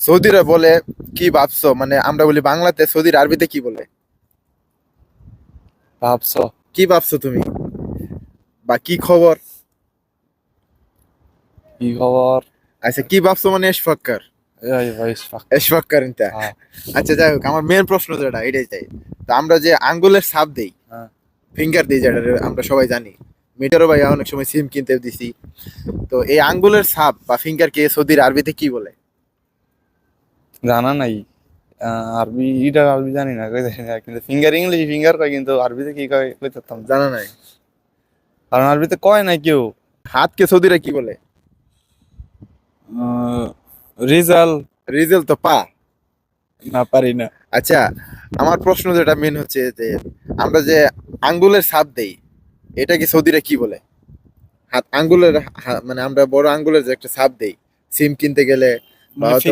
সৌদিরা বলে কি ভাবছো, মানে আমরা বলি বাংলাতে, সৌদির আরবিতে কি বলে? ভাবছো? কি ভাবছো তুমি, বা কি খবর? কি খবর? আচ্ছা, কি ভাবছো মানে এশফাক্কার। এই ভাই এশফাক্কার ইনতা। হ্যাঁ। আচ্ছা, যাই হোক, আমার মেন প্রশ্ন যেটা এটাই চাই। তো আমরা যে আঙ্গুলের ছাপ দেই, হ্যাঁ। ফিঙ্গার দিই, যেটা আমরা সবাই জানি, মিটারও ভাই অনেক সময় সিম কিনতে দিছি। তো এই আঙ্গুলের ছাপ বা ফিঙ্গার কে সৌদির আরবিতে কি বলে? জানা নাই। আরবি, এটা আরবি জানি না, কই জানি না, কিন্তু ফিঙ্গার ইংলিশ ফিঙ্গার কয়, কিন্তু আরবিতে কি কয় কই থাকতাম না। জানা নাই? কারণ আরবিতে কয় নাই কেউ। হাতকে সৌদিরা কি বলে? রিজাল। রিজেল তো পা। না, পারি না। আচ্ছা, আমার প্রশ্ন যেটা মেন হচ্ছে যে আমরা যে আঙ্গুলের ছাপ দেই, এটা কি সৌদিরা কি বলে? হাত আঙ্গুলের মানে আমরা বড় আঙ্গুলের যে একটা ছাপ দেই সিম কিনতে গেলে, বা মানে হয়তো